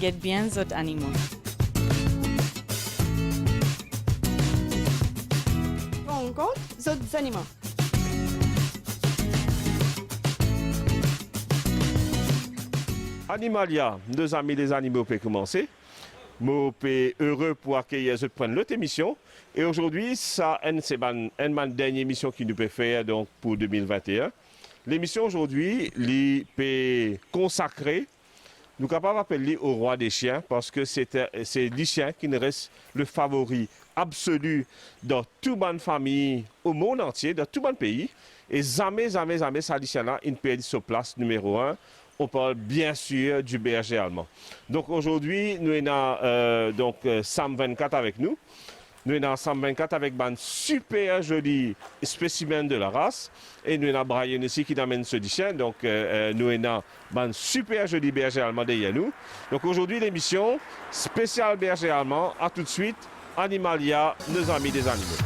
get bien zot animaux. Rencontre zot animaux. Animalia, deux amis des animaux peut commencer. Moi, suis heureux pour accueillir de prendre l'autre émission. Et aujourd'hui, ça, c'est ma dernière émission qui nous peut faire donc, pour 2021. L'émission aujourd'hui, est consacrée, nous sommes capables d'appeler au roi des chiens parce que c'est le chien qui nous reste le favori absolu dans toute bonne famille au monde entier, dans tout bon pays. Et jamais, ça, le chien-là, il perd sa place numéro 1. On parle bien sûr du berger allemand. Donc aujourd'hui, nous avons Sam 24 avec nous. Nous avons Sam 24 avec un super joli spécimen de la race. Et nous avons Brian ici qui amène ce chien. Donc nous avons un super joli berger allemand derrière nous. Donc aujourd'hui, l'émission spéciale berger allemand. À tout de suite, Animalia, nos amis des animaux.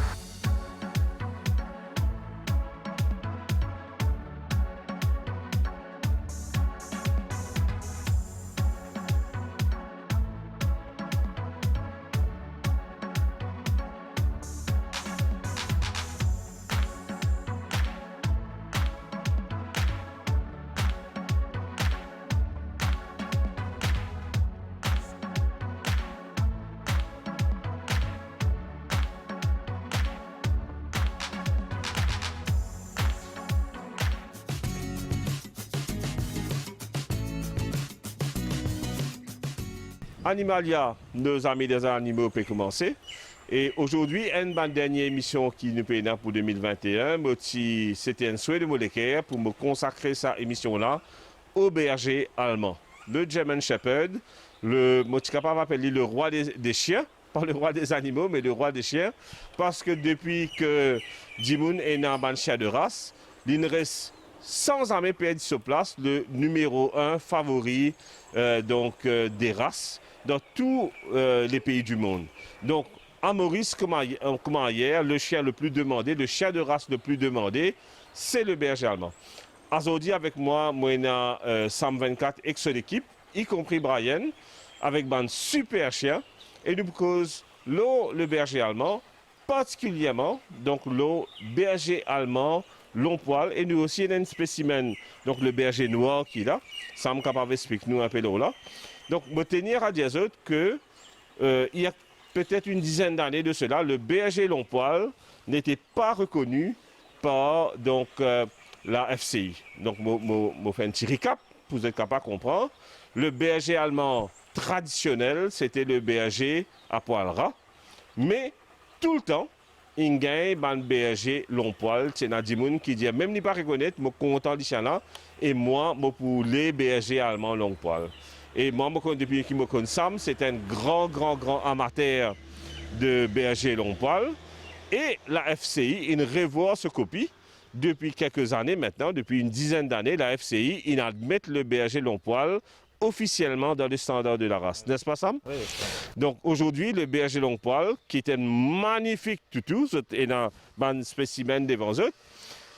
Animalia, nos amis des animaux, peut commencer. Et aujourd'hui, une dernière émission qui nous paye pour 2021. C'était un souhait de Molécaire pour me consacrer cette émission-là au berger allemand. Le German Shepherd, je suis capable d'appeler le roi des chiens, pas le roi des animaux, mais le roi des chiens. Parce que depuis que Dimoun est dans un chien de race, il ne reste sans jamais perdre sa place le numéro 1 favori des races dans tous les pays du monde. Donc, à Maurice, comme hier, le chien le plus demandé, le chien de race le plus demandé, c'est le berger allemand. Aujourd'hui, avec moi, Sam 24 et son équipe, y compris Brian, avec un super chien. Et nous cause le berger allemand, particulièrement, donc le berger allemand long poil. Et nous aussi, il y a un spécimen, donc le berger noir qui est là. Sam capable d'expliquer nous un peu là. Donc, je tenir à dire que il y a peut-être une dizaine d'années de cela, le berger long poil n'était pas reconnu par la FCI. Donc, je fais un petit recap pour vous être capable de comprendre. Le berger allemand traditionnel, c'était le berger à poil ras. Mais tout le temps, il y a un berger long poil. C'est Nadimoun qui dit, même ne pas reconnaître, je suis content de ça. Et moi, je pour les bergers allemands long poil. Et moi, depuis que je me connais Sam, c'est un grand amateur de berger long poil. Et la FCI, il revoit ce copie depuis quelques années maintenant, depuis une dizaine d'années, la FCI, il admet le berger long poil officiellement dans les standards de la race. N'est-ce pas, Sam? Oui. Donc aujourd'hui, le berger long poil, qui est un magnifique toutou, et dans un spécimen devant eux,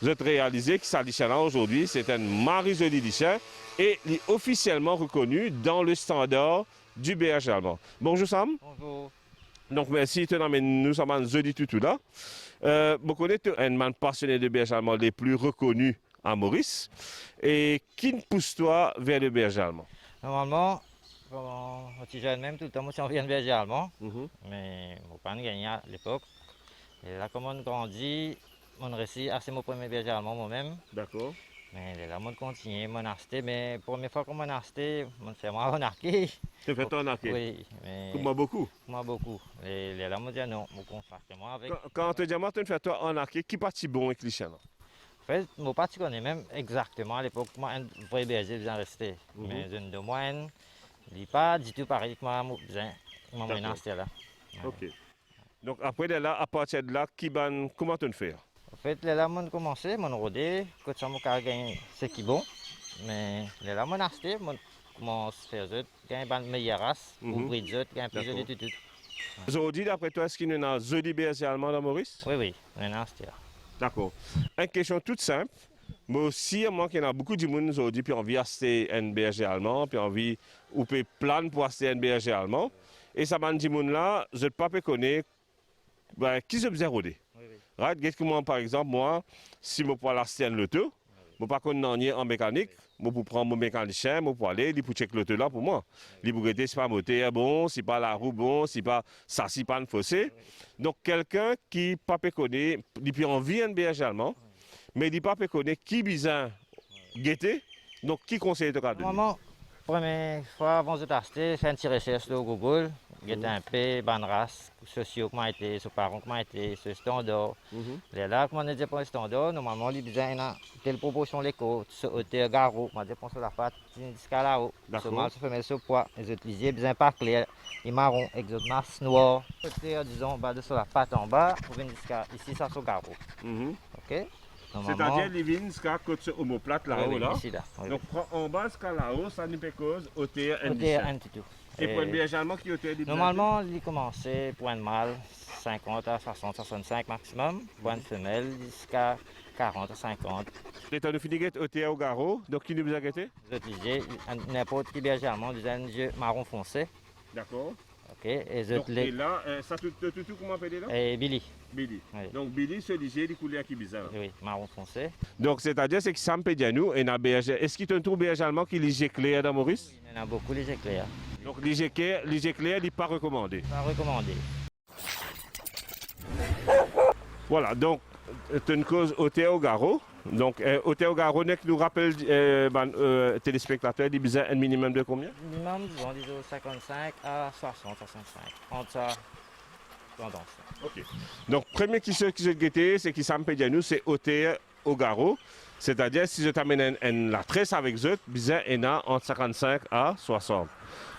vous avez réalisé que ça aujourd'hui, c'est un mari joli chien et il est officiellement reconnu dans le standard du berger allemand. Bonjour Sam. Bonjour. Donc merci, nous sommes un joli toutou là. Je connais un man passionné de berger allemand les plus reconnus à Maurice. Et qui pousse-toi vers le berger allemand? Normalement, quand je jeune même, tout le temps, moi, on vient de berger allemand. Mais mon père gagné à l'époque. Et là, comme on grandit, on réussit à c'est mon premier berger allemand moi-même. D'accord. Mais là, on continue, on a acheté. Mais pour la première fois qu'on m'a acheté, on fait moi remarquer. Tu fais ton arqué? Oui. Mais... Comme moi beaucoup? Moi beaucoup. Et là, on dit non, on consacre moi avec. Quand on te dit, moi, tu fais toi en arqué, qui partit bon avec les chiens? En fait, mon père, tu connais même exactement à l'époque, moi, un vrai berger vient rester. Mais une de moi, il n'est pas du tout pareil que moi, moi, là. Ok. Donc après là, à partir de là, comment tu fais? En fait, là, on a commencé, on a rodé, quand ça m'a gagné, c'est qui bon. Mais là, on a acheté, on commence à faire gagner une meilleure race, ou bridge, gagner plus de tout. Aujourd'hui, d'après toi, est-ce qu'il y a un joli berger allemand dans Maurice? Oui, on a acheté. D'accord. Une question toute simple. Mais aussi, moi, qu'il y en a beaucoup de monde aujourd'hui qui ont envie d'acheter un berger allemand, puis envie, ou peut plan pour acheter un berger allemand. Et ça m'a dit, là, je ne peux pas connaître qui se faisait rôder. Oui, oui. Right? Qu'est-ce que moi, par exemple, moi, si je peux acheter un loto, je ne peux pas connaître en mécanique, je peux prendre mon mécanicien, je peux aller, il peut checker l'auto là pour moi. Il peut regarder si pas moteur bon, si pas la roue bon, si pas ça, si pas un fossé. Donc, quelqu'un qui ne peut pas connaître, il peut envie un berger allemand, mais il ne peut pas connaître qui bizarre guetter, donc qui conseille de garder. Normalement, première fois avant de t'acheter, fais un petit recherche sur Google, guetter un peu, bonne race, sociaux, comment été, ses parents, comment été, ce standard. Là, comme on a dit pour le standard, normalement, il y a telle proportion les côtes, ce hauteur garrot, on a dit pour la patte, jusqu'à là-haut. Ce mal, se fait sur poids, les utilisés, bien pas clair, les marrons, les autres masses noires, hauteur, disons, bas de sur la patte en bas, pour venir jusqu'à ici, ça sur garrot. Ok? C'est-à-dire, les vignes, jusqu'à côté omoplate là-haut, Oui, là. ici, là. Oui, Donc, en bas, jusqu'à là-haut, ça ne peut cause hauteur oui. indice. Un petit tout. Et pour un berger allemand qui hauteur des Normalement, il commence point de mâle 50 à 60, 65 maximum. Point de femelle jusqu'à 40 à 50. Et tu as fini de hauteur au garrot, donc qui nous a guetté? Vous utilisez n'importe quel berger allemand, vous avez un jeu marron foncé. D'accord. Ok. Et Donc, et là, ça tout comment appelle là? Et Billy. Billy. Oui. Donc, Billy, ce ligier, il coulait qui bizarre. Oui, marron foncé. Donc, c'est-à-dire, c'est que ça me peut dire nous, et un berger. Est-ce qu'il y a un tour berger allemand qui ligier clair dans Maurice? Il y en a beaucoup, les éclairs. Donc, ligier clair, il n'est pas recommandé. Pas recommandé. Voilà, donc, c'est une cause hauteur au garrot. Donc, hauteur au garrot, nous rappelle, téléspectateurs, il y a un minimum de combien? Minimum, disons 55 à 60, 65. Entre ça, tendance. Ok. Donc, premier qui se guetter, c'est qui ça me peut dire nous, c'est hauteur au garrot. C'est-à-dire, si je t'amène la tresse avec eux, bizarre, il y en a entre 55 à 60.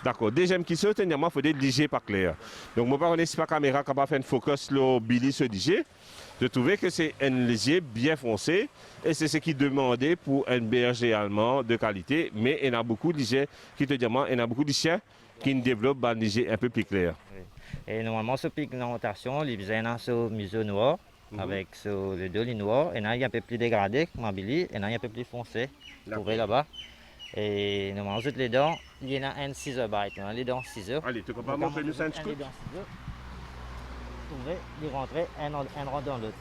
D'accord. Deuxième qui se, il faut des ligier pas clair. Donc, moi, par exemple, si pas caméra capable de faire un focus sur Billy ce ligier, je trouvais que c'est un ligier bien foncé et c'est ce qui demandait pour un berger allemand de qualité. Mais il y en a beaucoup de ligiers qui te demandent, il y en a beaucoup de chiens qui développent un ligier un peu plus clair. Oui. Et normalement, ce pigmentation, il y a sur museau noir, avec sur le dos noir, et il y a un peu plus dégradé, comme Billy, et il y a un peu plus foncé, vous voyez là-bas. Et normalement, toutes les dents, il y en a un ciseau bite, les dents ciseaux. Allez, tu peux pas montrer nous ça un Les dents ciseaux. Vous pouvez les rentrer, un rentre dans l'autre.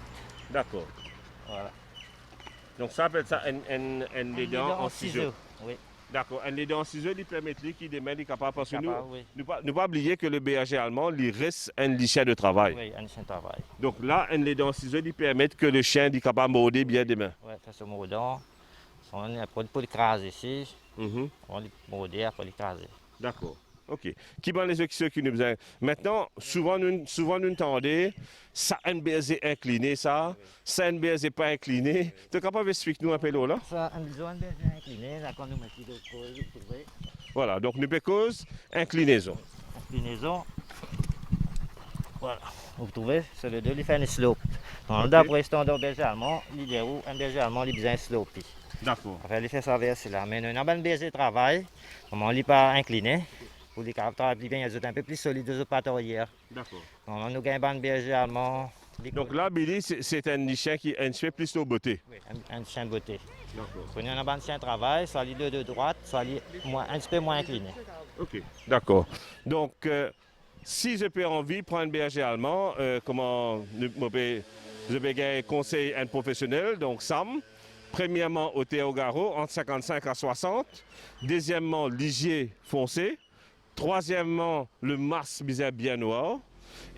D'accord. Voilà. Donc ça appelle ça un les dents en ciseaux. Oui. D'accord. Un les dents en ciseaux, il permet qui démêle, il est capable parce que Oui. ne pas oublier que le berger allemand, il reste un chien de travail. Oui, un chien de travail. Donc là, un les dents en ciseaux, il permet que le chien est capable de morder bien des mains. Oui, ça se mordant. On est pour l'écraser ici. On les morder après l'écraser. D'accord. OK. Qui ban les ceux qui nous besoin. Maintenant, souvent nous entendons ça un berger incliné ça, ça un berger pas incliné. Tu es capable d'expliquer nous un peu là? Ça, un berger incliné, là quand nous mettons de cause, vous trouvez. Voilà, donc nous cause inclinaison. Inclinaison. Voilà. Vous trouvez, c'est le deux, il fait un slope. D'après le standard berger allemand, l'idée où un berger allemand, il a besoin de slope. D'accord. Enfin, il fait ça vers là. Mais un bon berger de travail, on n'est pas incliné. Pour les caractères bien, ils sont un peu plus solides aux pattes arrière. D'accord. On a un bon berger allemand. Donc là, Billy, c'est un chien qui est un peu plus de beauté. Oui, un chien de beauté. D'accord. Quand on a un bon chien de travail, soit il est de droite, soit il est un petit peu moins incliné. Ok. D'accord. Donc, si je peux envie de prendre un berger allemand, je vais conseiller un professionnel, donc Sam. Premièrement, au Théo Garot, entre 55 à 60. Deuxièmement, ligier foncé. Troisièmement, le masque bizarre bien noir.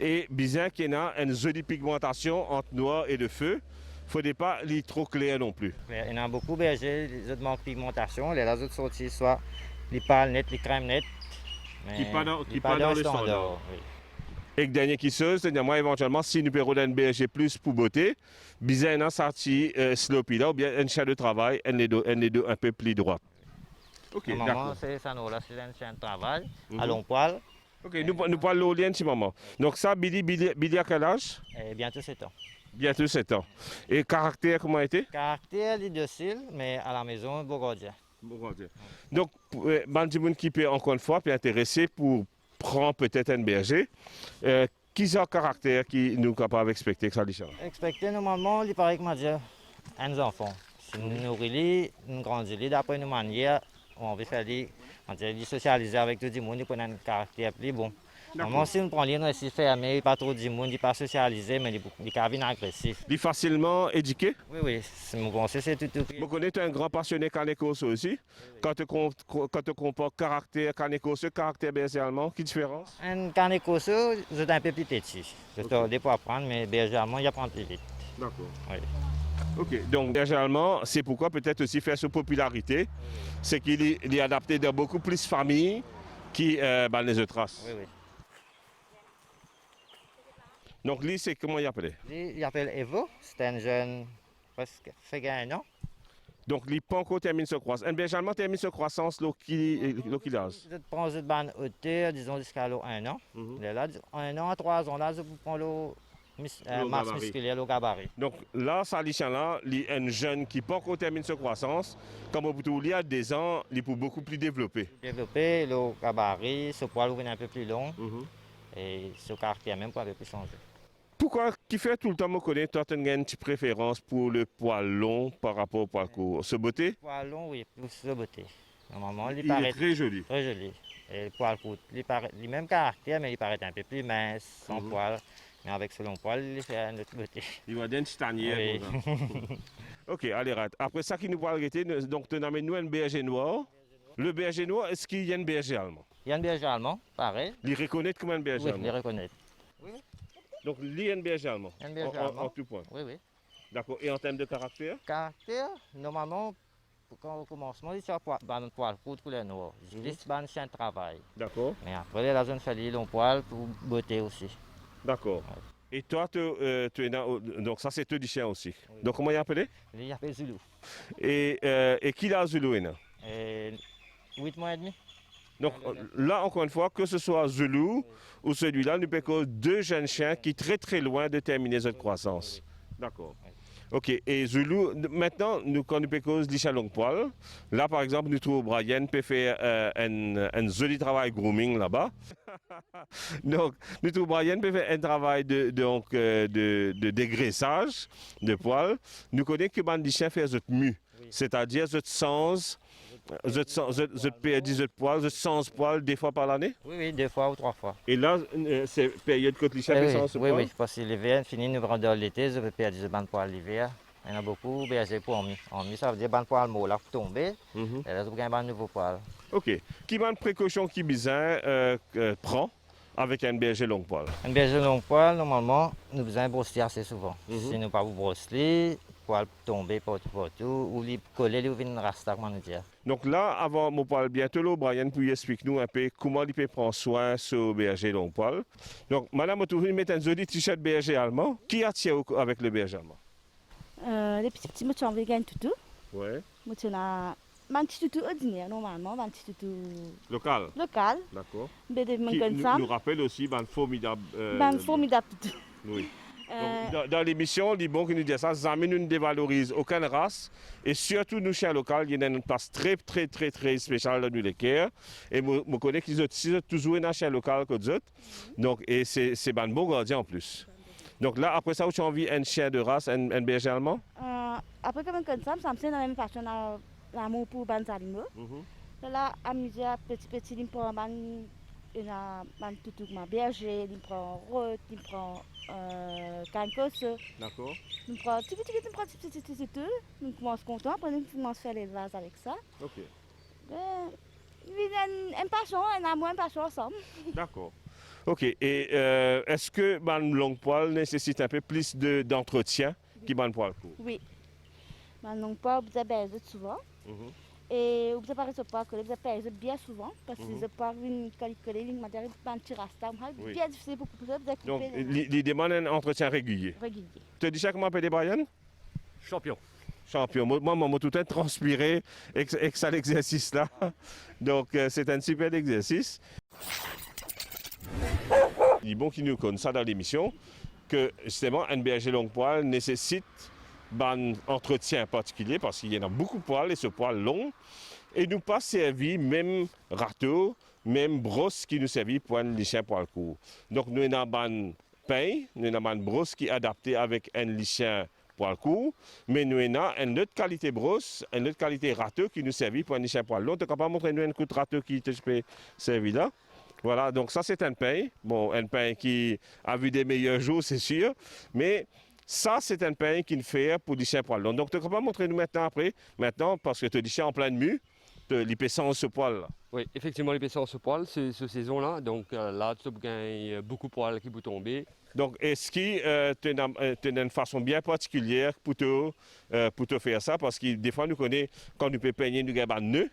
Et bizarre qu'il y a une jolie pigmentation entre noir et de feu. Il ne faudrait pas les trop clair non plus. Il y en a beaucoup de bergers, les autres manquent de pigmentation. Les autres sorties, soit les pâles nettes, les crèmes nettes. Qui pas dans le standard. Oui. Et le dernier qui se, c'est-à-dire moi éventuellement, si nous pouvons un berger plus pour beauté, bizarre un sorti sloppy là, ou bien un chien de travail, un des deux un peu plus droit. Ok, normalement, c'est ça, là, c'est un chien de travail, à long poil. Ok, nous parlons de petit moment. Donc ça, Billy à quel âge? Et bientôt 7 ans. Bientôt 7 ans. Et caractère, comment a été? Caractère, il est docile, mais à la maison, beau gardien. Donc, Bandimoun qui peut encore une fois peut intéresser pour prendre peut-être un berger. Qui a un caractère qui nous capable d'expecter que ça différent? Expecté normalement, il paraît que m'a dit un enfant. Si nous nourris, nous grandissons, d'après nos manières, on veut faire les socialiser avec tout le monde, nous prenons un caractère plus bon. Normalement, si nous prenons les récits fermés, il n'y a pas trop de monde, il n'y a pas socialisé, mais il est agressif. Il est facilement éduqué. Oui, mon conseil, c'est tout. Vous connaissez un grand passionné canécosse aussi. Quand tu compares caractère canécosse, caractère berger allemand, quelle différence? Un canécosse, c'est un peu plus petit. Je dois pour apprendre, mais berger allemand, il apprend plus vite. D'accord. Oui. Ok, donc berger allemand, c'est pourquoi peut-être aussi faire sa popularité, c'est qu'il est adapté dans beaucoup plus de familles qui les autres races. Oui. Donc lui, c'est comment il appelait? Il appelle Evo, c'est un jeune, presque, fait 1 an. Donc il pas encore terminé sa croissance. Un berger allemand termine sa croissance qu'il a. Je prends une bonne hauteur, disons jusqu'à 1 an. Là, 1 an à 3 ans, là, je prends le masse musculaire, le gabarit. Donc là, ça là, il est un jeune qui pas encore terminé sa croissance. Comme au bout il y a des ans, il est beaucoup plus développé. Développer le gabarit, ce poil est un peu plus long et ce caractère même peut un peu plus changer. Pourquoi, qui fait tout le temps me connaître, toi, tu as une petite préférence pour le poil long par rapport au poil court? Ce beauté? Le poil long, oui, plus de beauté. Normalement, il est paraît très joli. très joli. Et le poil court, il paraît le même caractère, mais il paraît un peu plus mince, sans poil. Mais avec ce long poil, il fait une autre beauté. Il va d'une tanière. Oui. Ok, allez, rate. Après ça, qui nous parle, donc tu amènes nous un berger noir. Le berger noir, est-ce qu'il y a un berger allemand? Il y a un berger allemand, pareil. Il reconnaît comme un berger Oui, allemand. il les reconnaît. Donc, il y a un berger allemand. Un berger En allemand. tout point. Oui. D'accord. Et en termes de caractère? Caractère, normalement, quand au commencement, il y a un poil court pour les noirs. Il y a un chien de travail. D'accord. Mais après, la zone fait les longs poils pour beauté aussi. D'accord. Et toi, tu es donc ça, c'est deux chiens aussi. Donc, comment il est appelé? Il y a un Zulu. Et qui l'a Zulu? 8 mois et demi. Donc là, encore une fois, que ce soit Zulu ou celui-là, nous payons deux jeunes chiens qui sont très très loin de terminer cette croissance. D'accord. Ok, et Zulu, maintenant, quand nous payons les longue poil, là par exemple, nous trouvons Brian peut faire un joli travail grooming là-bas. Donc, nous trouvons Brian peut faire un travail de dégraissage de poils. Nous connaissons que les chiens font ce mu, c'est-à-dire ce sens. Je perds 18 poils, je 100 poils des fois par l'année? Oui, 2 fois ou 3 fois. Et là, c'est période que les chiens font 100 poils? Oui, parce que l'hiver finit, nous prenons l'été, je peux perdre 18 poils l'hiver. Il y en a beaucoup, berger pour en mi. Ça veut dire que poils mou là pour tomber, et là, je prends un nouveau poil. Ok. Quelle précaution qui bizarre prend avec un berger long poil? Un berger long poil, normalement, nous faisons brosser assez souvent. Si nous ne pas vous brosser, poil tomber partout, ou les coller, ou venir rasta, comment nous dire. Donc là, avant mon poil bientôt, là, Brian, pour expliquer nous un peu comment il peut prendre soin sur berger long poil. Donc, madame, vous mettez un joli t-shirt berger allemand. Qui attire avec le berger allemand? Les petits moutons en vegan toutou. Ouais. Moutons à un petit toutou ordinaire, normalement, un petit toutou Local. local. D'accord. Mais des Qui nous rappelle aussi un formidable. formidable toutou. Oui. Donc, dans l'émission, les bons qui nous disent ça, jamais nous ne dévalorisons aucune race. Et surtout, nous, chiens locaux, il y a une place très, très, très, très spéciale dans nous, les Caire. Et je connais qu'ils ont toujours un chien local que d'autres. Donc, et c'est un bon gardien en plus. Donc là, après ça, tu as envie d'un chien de race, un berger allemand? Après, comme ça me semble dans la même façon, l'amour pour les animaux. Là, amuser petit, il prend un toutou, un berger, il prend rote, il prend cancos. D'accord. Il prend petit, on commence content, après on commence à faire les vases avec ça. Ok. Il y a un passion, un amour, un passion ensemble. D'accord. Ok. Et est-ce que le long poil nécessite un peu plus d'entretien que le poil court? Oui. Le long poil, vous avez souvent. Et vous avez ce poil collé, vous avez bien souvent. Parce que ce poil, une coller, une matière, un petit rasta. C'est bien difficile pour vous avez donc, il demande un entretien régulier. Tu as dit ça comment appeler Brian? Champion. Champion. Moi, tout est transpiré avec ça l'exercice là. Donc, c'est un super exercice. Il est bon qu'il nous connaisse ça dans l'émission, que justement, un berger long poil nécessite un entretien particulier parce qu'il y en a beaucoup de poils et ce poil long. Et nous pas servi même râteau, même brosse qui nous servit pour un chien poil court. Donc, nous avons un pain, nous avons une brosse qui est adaptée avec un chien poil court, mais nous avons une autre qualité brosse, une autre qualité râteau qui nous servent pour un chien poil long. Tu peux pas montrer nous un coup de râteau qui te peut servir là. Voilà, donc ça c'est un pain. Bon, un pain qui a vu des meilleurs jours, c'est sûr, mais ça c'est un pain qui nous fait pour des chiens poil long. Donc tu peux pas montrer nous maintenant, parce que tu as des chiens en pleine mue, l'épaisseur en ce poil là. Oui, effectivement, l'épaisseur se poil, c'est cette saison-là. Donc là, tu as beaucoup de poils qui vont tomber. Donc, est-ce que tu as une façon bien particulière pour te faire ça? Parce que des fois, nous connaissons, quand nous pouvons peigner, nous avons un nœud,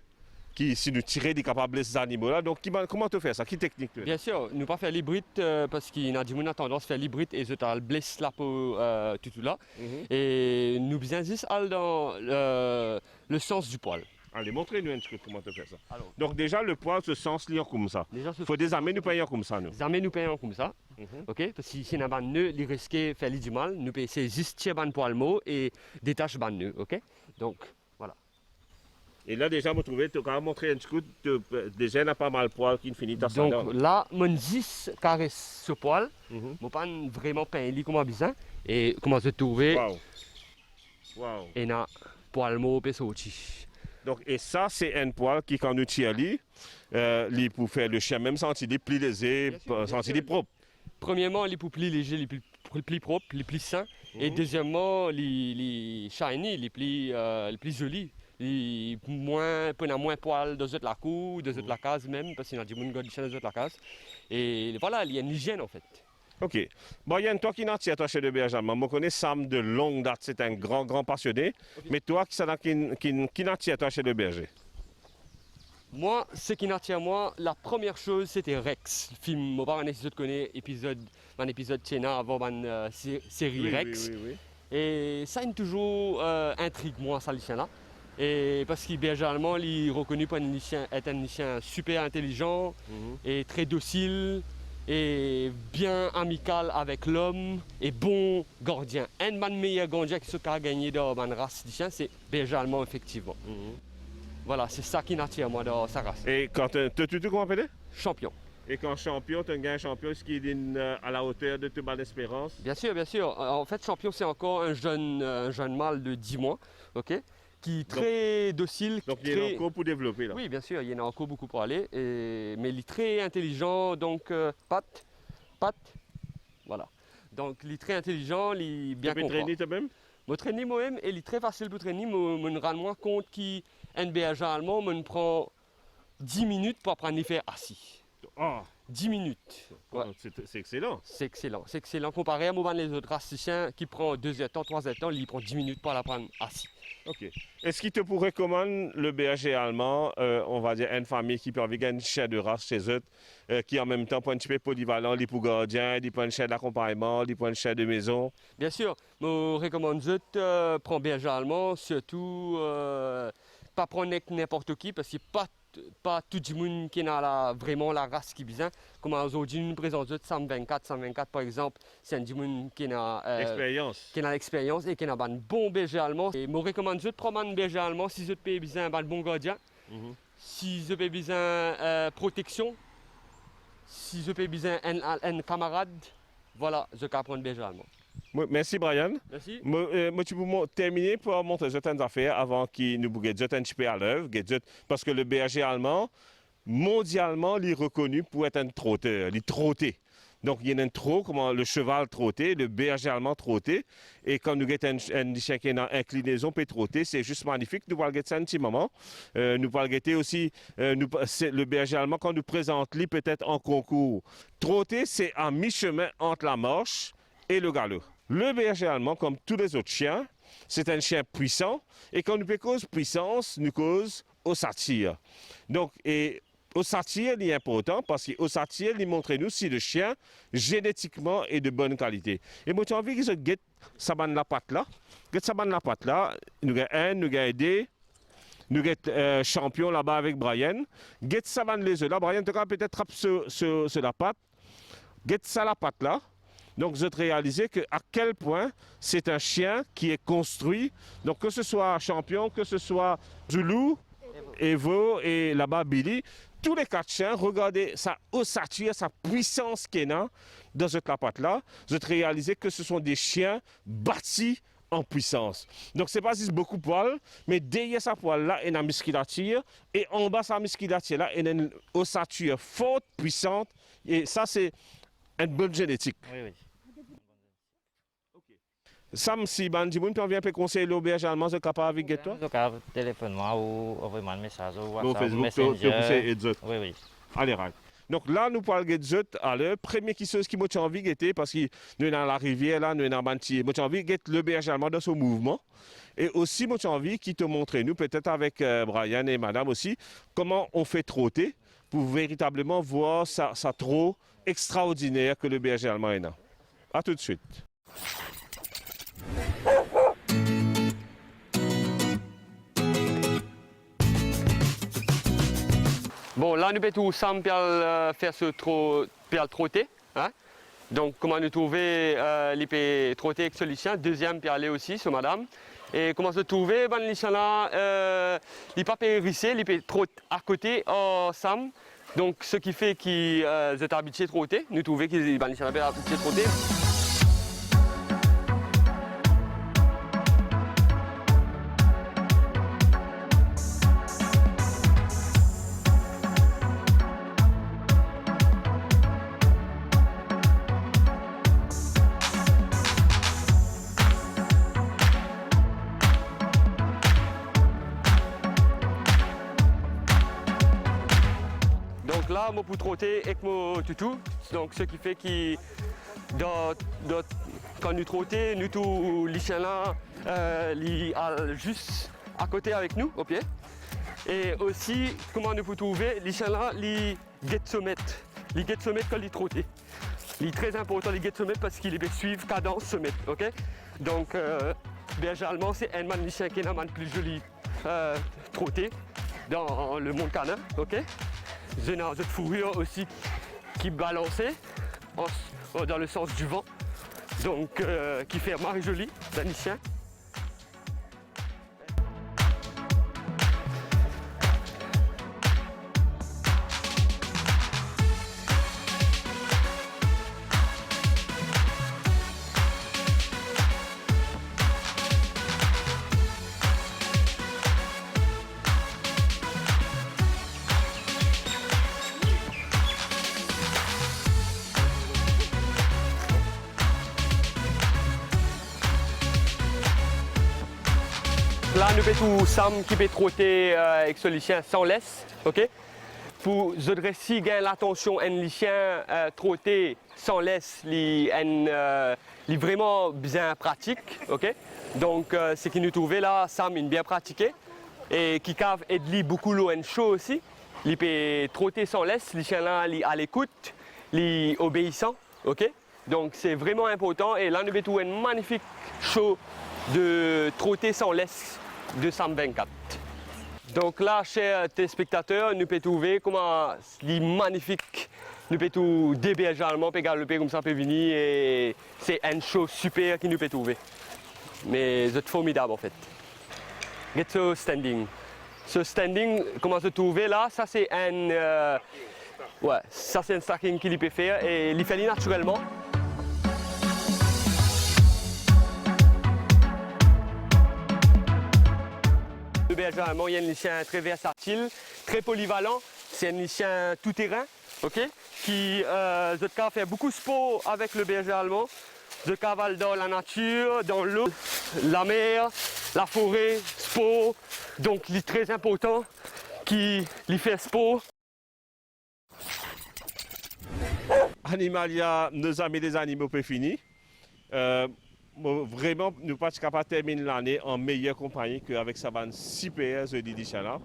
qui, si nous tirons des capables ces animaux-là. Donc, comment tu fais ça? Quelle technique tu as? Bien sûr, nous pas faire l'hybride parce qu'il y a des gens qui ont tendance à faire l'hybride et ils ont blessé la peau tout là. Et nous bien juste aller dans le sens du poil. Allez, montrez-nous un petit peu comment tu fais ça. Alors. Donc, déjà, le poil se sens liant comme ça. Il faut des amis nous payons comme ça, nous. Les armées nous payons comme ça, ok? Parce que si on a un nœud, il risque de faire du mal. Nous payons juste tirer un poil mot et détacher un nœud, ok? Donc, voilà. Et là, déjà, vous trouvez, tu as montré un petit coup, déjà, il y a pas mal de poils qui finissent à ça. Donc là, mon 10 caresse ce poil, mon pas vraiment peint comme bizarre. Et comment se trouver? Waouh! Waouh! Et na poil mot et sorti. Donc, et ça, c'est un poil qui, quand nous tirons, pour faire le chien, même sentir les plis lésés, sentir les propres. Premièrement, les plus légers, les plus propres, les plus sains. Et deuxièmement, les shiny, les plus jolis. Les moins poils dans la cour, dans la case même, parce qu'il y a des gens qui ont dans la case. Et voilà, il y a une hygiène en fait. Ok. Bon, Yann, toi qui n'as pas chez le berger allemand, je connais Sam de longue date, c'est un grand passionné. Okay. Mais toi qui n'as pas chez le berger? Moi, ce qui n'attire moi, la première chose, c'était Rex. Le film, mon parent connaît un épisode Tchéna avant une série Rex. Oui. Et ça a toujours intrigue moi, ça, le chien-là. Et parce qu'il berger allemand, il est reconnu pour être un chien super intelligent et très docile. Et bien amical avec l'homme et bon gardien. Un des meilleurs gardiens qui a gagné dans ma race de chien, c'est berger allemand, effectivement. Voilà, c'est ça qui m'attire moi dans sa race. Et quand tu comment appelé? Champion. Et quand champion, tu as un gars champion, est-ce qu'il est à la hauteur de ta bonne espérance? Bien sûr, bien sûr. En fait, champion, c'est encore un jeune mâle de 10 mois, ok? Qui est très docile. Donc il y a encore pour développer là. Oui, bien sûr, il y en a encore beaucoup pour aller. Mais il est très intelligent, donc patte. Voilà. Donc il est très intelligent, il est bien compris. Tu peux traîner toi-même? Je traîne moi-même et il est très facile pour traîner. Je me rends moins compte qu'un berger allemand me prend 10 minutes pour apprendre à faire assis. Ah. 10 minutes. Ouais. C'est excellent. C'est excellent. C'est excellent. Comparé à les autres races de chiens qui prend 2 heures, 3 heures, il prend 10 minutes pour l'apprendre assis. Ok. Est-ce qu'il te pourrait recommander le berger allemand, on va dire une famille qui peut avoir un chien de race chez eux, qui en même temps peut un petit peu polyvalent, il pour gardien, il pour un chien d'accompagnement, il pour un chien de maison? Bien sûr. Je recommande de prendre berger allemand, surtout pas prendre n'importe qui parce que pas tout le monde qui a vraiment la race qui est bien. Comme aujourd'hui, nous présentons 124 par exemple, c'est un monde qui a l'expérience et qui a un bon berger allemand. Et je recommande de prendre un berger allemand si vous avez besoin d'un bon gardien, si vous avez besoin de protection, si vous avez besoin d'un camarade, voilà, je peux prendre un berger allemand. Merci Brian. Merci. Tu peux terminer pour montrer certaines affaires avant qu'il nous bouge un petit peu à l'œuvre. Parce que le berger allemand, mondialement, il est reconnu pour être un trotteur. Il est trotté. Donc il y a un trot, comme le cheval trotté, le berger allemand trotté. Et quand nous avons un chien qui a une inclinaison pour trotter, c'est juste magnifique. Nous allons ça un petit moment. Nous allons aussi le berger allemand quand nous présente lui peut-être en concours. Trotter, c'est à mi-chemin entre la marche et le galop. Le berger allemand, comme tous les autres chiens, c'est un chien puissant. Et quand nous cause puissance, nous cause ossature. Donc, et ossature, il est important parce que ossature, il montre nous si le chien, génétiquement, est de bonne qualité. Et moi, j'ai envie que je guette sa bande la patte là. Guette sa bande la patte là. Nous avons un, nous avons deux. Nous avons champion là-bas avec Brian. Guette sa bande les œufs là. Brian, tu as peut-être trappe sur la patte. Guette ça la patte là. Donc, vous avez réalisé à quel point c'est un chien qui est construit. Donc, que ce soit Champion, que ce soit Zulu, Evo et là-bas Billy, tous les 4 chiens, regardez sa ossature, sa puissance qu'il a dans cette lapate-là. Vous avez réalisé que ce sont des chiens bâtis en puissance. Donc, c'est pas juste beaucoup de poils, mais derrière sa poil-là, il y a une musculature, et en bas, sa musculature-là, il y a une ossature forte, puissante, et ça, c'est une bonne génétique. Oui, oui. Sam, si Bandimoun, tu viens conseiller l'auberge allemand, c'est capable avec toi? Donc, téléphone-moi ou envoie-moi un message ou Au WhatsApp, Facebook, Messenger. tu Oui, oui. Allez, right. Donc là, nous parlons de zut à l'heure. Première chose qui m'a envie de parce que nous sommes dans la rivière, là, nous sommes dans Bantier. Moi, j'ai envie de l'auberge allemand dans ce mouvement. Et aussi, moi, j'ai envie qui te montrer, nous, peut-être avec Brian et madame aussi, comment on fait trotter pour véritablement voir ça trot extraordinaire que le berger allemand est là. À tout de suite. Bon, là, nous pouvons Sam faire ce trotter. Hein? Donc, comment nous trouver les trotter avec ce lycéen. Deuxième, puis aller aussi, sur madame. Et comment se trouver, ben, le lycéen là, il pas périsser, il peut trotter à côté, Sam. Donc, ce qui fait qu'ils sont habitués à trotter. Nous trouvons qu'ils ben, sont habitués à trotter. Donc là, moi pour trotter avec mon toutou, donc ce qui fait que quand nous trottons, nous tous les chiens là, juste à côté avec nous, au pied. Et aussi, comment nous pouvons trouver, les chiens là, les guettes se mettent. Les guettes se mettent quand ils trottent. Il est très important les guettes se mettent parce qu'ils suivent cadence se mettent, ok? Donc, berger allemand, c'est un man chien qui est un plus joli trotté dans le monde canin, ok? J'ai une fourrure aussi qui balançait dans le sens du vent, donc qui fait marre joli, danicien. Là, nous avons tout Sam qui peut trotter avec ce lycéen sans laisse, ok? Pour si gagner l'attention un lycéen trotter sans laisse, il est vraiment bien pratique, ok? Donc, ce qui nous trouvait là, Sam est bien pratiqué et qui cave aide beaucoup l'eau chaud aussi. Il peut trotter sans laisse, le lycéen là, il à l'écoute, il est obéissant, ok? Donc, c'est vraiment important et là, nous avons un magnifique show de trotter sans laisse de Sam 24. Donc là, chers téléspectateurs, nous pouvons trouver comment c'est magnifique. Nous pouvons tout déberger allemand, puis galoper comme ça peut venir et c'est une chose super qui nous peut trouver. Mais c'est formidable en fait. Get ce standing. Ce standing, comment se trouver là, ça c'est un ouais, ça c'est un stacking qu'il peut faire et il fait naturellement. Le berger allemand, il y a un lycéen très versatile, très polyvalent. C'est un lycéen tout-terrain, ok, qui fait beaucoup de sport avec le berger allemand. Je cavale dans la nature, dans l'eau, la mer, la forêt, sport. Donc, il est très important qu'il fait sport. Animalia, nos amis des animaux, peut finir. Vraiment, nous ne sommes pas capables de terminer l'année en meilleure compagnie qu'avec sa bande super jeudi d'Ichala.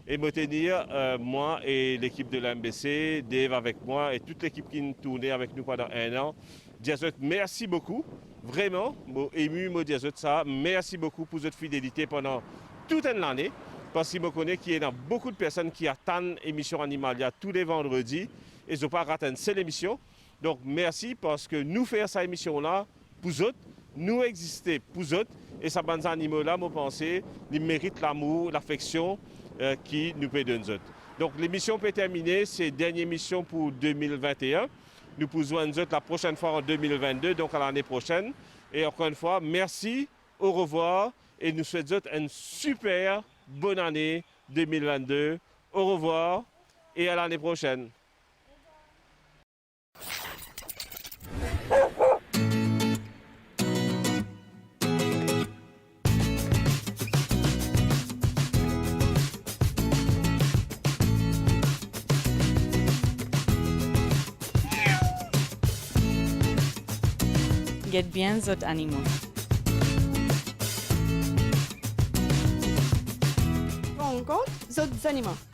Et me tenir, moi et l'équipe de l'MBC, Dave avec moi et toute l'équipe qui nous tournait avec nous pendant un an. Diazot, merci beaucoup. Vraiment, ému, me Diazot, ça. Merci beaucoup pour votre fidélité pendant toute l'année. Parce qu'il me connaît qu'il y a beaucoup de personnes qui attendent l'émission Animalia tous les vendredis et je n'ai pas raté une seule émission. Donc, merci parce que nous faisons cette émission-là pour vous autres. Nous exister pour eux et ces bons animaux-là, je pense, ils méritent l'amour, l'affection qui nous peut donner. Donc l'émission peut terminer, c'est la dernière émission pour 2021. Nous pouvons nous la prochaine fois en 2022, donc à l'année prochaine. Et encore une fois, merci au revoir et nous souhaitons une super bonne année 2022. Au revoir et à l'année prochaine. Get bien zot animaux. Rencontre d'autres animaux.